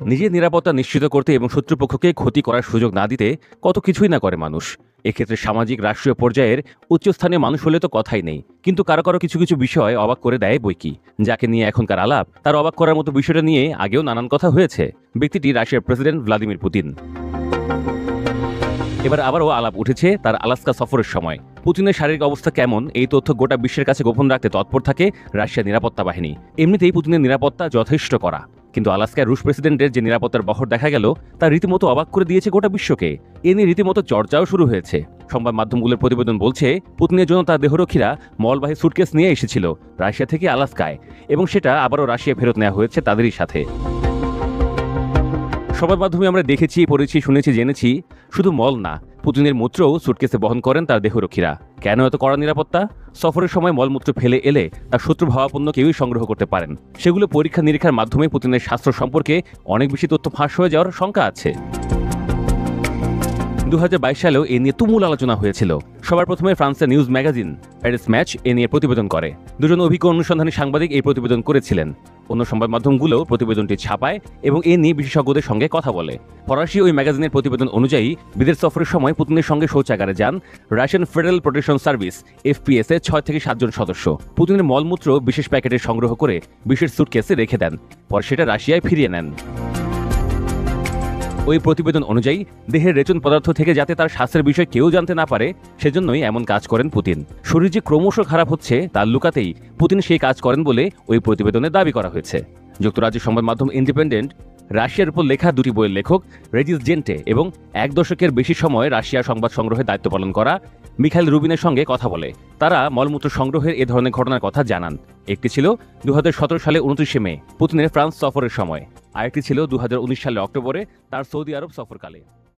নিজের নিরাপত্তা নিশ্চিত করতে এবং শত্রুপক্ষকে ক্ষতি করার সুযোগ না দিতে কত কিছুই না করে মানুষ। এক্ষেত্রে সামাজিক রাষ্ট্রীয় পর্যায়ের উচ্চস্থানীয় মানুষ হলে তো কথাই নেই, কিন্তু কারো কারো কিছু কিছু বিষয় অবাক করে দেয় বইকি। যাকে নিয়ে এখনকার আলাপ, তার অবাক করার মতো বিষয়টা নিয়ে আগেও নানান কথা হয়েছে। ব্যক্তিটি রাশিয়ার প্রেসিডেন্ট ভ্লাদিমির পুতিন। এবার আবারও আলাপ উঠেছে তার আলাস্কা সফরের সময়। পুতিনের শারীরিক অবস্থা কেমন এই তথ্য গোটা বিশ্বের কাছে গোপন রাখতে তৎপর থাকে রাশিয়ার নিরাপত্তা বাহিনী। এমনিতেই পুতিনের নিরাপত্তা যথেষ্ট করা, কিন্তু আলাস্কায় রুশ প্রেসিডেন্টের যে নিরাপত্তার বহর দেখা গেল তা রীতিমতো অবাক করে দিয়েছে গোটা বিশ্বকে। এ নিয়ে রীতিমতো চর্চাও শুরু হয়েছে। সংবাদ মাধ্যমগুলোর প্রতিবেদন বলছে, পুতিনের জন্য তার দেহরক্ষীরা মলবাহী সুটকেস নিয়ে এসেছিল রাশিয়া থেকে আলাস্কায়, এবং সেটা আবারও রাশিয়া ফেরত নেওয়া হয়েছে তাদেরই সাথে। সংবাদ মাধ্যমে আমরা দেখেছি, পড়েছি, শুনেছি, জেনেছি, শুধু মল না, পুতিনের মূত্রও সুটকেসে বহন করেন তার দেহরক্ষীরা। কেন এত কড়া নিরাপত্তা? সফরের সময় মলমূত্র ফেলে এলে তার শত্রু ভাবাপন্ন কেউই সংগ্রহ করতে পারেন। সেগুলো পরীক্ষা নিরীক্ষার মাধ্যমে পুতিনের স্বাস্থ্য সম্পর্কে অনেক বেশি তথ্য ফাঁস হয়ে যাওয়ার শঙ্কা আছে। 2022 সালেও এ নিয়ে তুমুল আলোচনা হয়েছিল। সবার প্রথমে ফ্রান্সের নিউজ ম্যাগাজিন প্যারিস ম্যাচ এ নিয়ে প্রতিবেদন করে। দুজন অভিজ্ঞ অনুসন্ধানী সাংবাদিক এই প্রতিবেদন করেছিলেন। অন্য সংবাদ মাধ্যমগুলো প্রতিবেদনটি ছাপায় এবং এ নিয়ে বিশেষজ্ঞদের সঙ্গে কথা বলে। ফরাসি ওই ম্যাগাজিনের প্রতিবেদন অনুযায়ী বিদেশ সফরের সময় পুতিনের সঙ্গে শৌচাগারে যান Russian federal protection service FPS এর 6 থেকে 7 জন সদস্য। পুতিনের মলমূত্র বিশেষ প্যাকেটে সংগ্রহ করে বিশেষ সুটকেসে রেখে দেন, পর সেটা রাশিয়ায় ফিরিয়ে নেন। ওই প্রতিবেদন অনুযায়ী দেহের রেচন পদার্থ থেকে যাতে তার স্বাস্থ্যের বিষয় কেউ জানতে না পারে, সেজন্যই এমন কাজ করেন পুতিন। শরীর যে ক্রমশ খারাপ হচ্ছে তার লুকাতেই পুতিন সেই কাজ করেন বলে ওই প্রতিবেদনে দাবি করা হয়েছে। যুক্তরাজ্যের সংবাদ মাধ্যম ইন্ডিপেন্ডেন্ট রাশিয়ার উপর লেখা দুটি বইয়ের লেখক রেজিস জেন্টে এবং 1 দশকের বেশি সময় রাশিয়ার সংবাদ সংগ্রহের দায়িত্ব পালন করা মিখাইল রুবিনের সঙ্গে কথা বলে। তারা মলমূত্র সংগ্রহের এ ধরনের ঘটনার কথা জানান। একটি ছিল 2017 সালে 29শে মে পুতিনের ফ্রান্স সফরের সময়, আরেকটি ছিল 2019 সালে অক্টোবরে তার সৌদি আরব সফরকালে।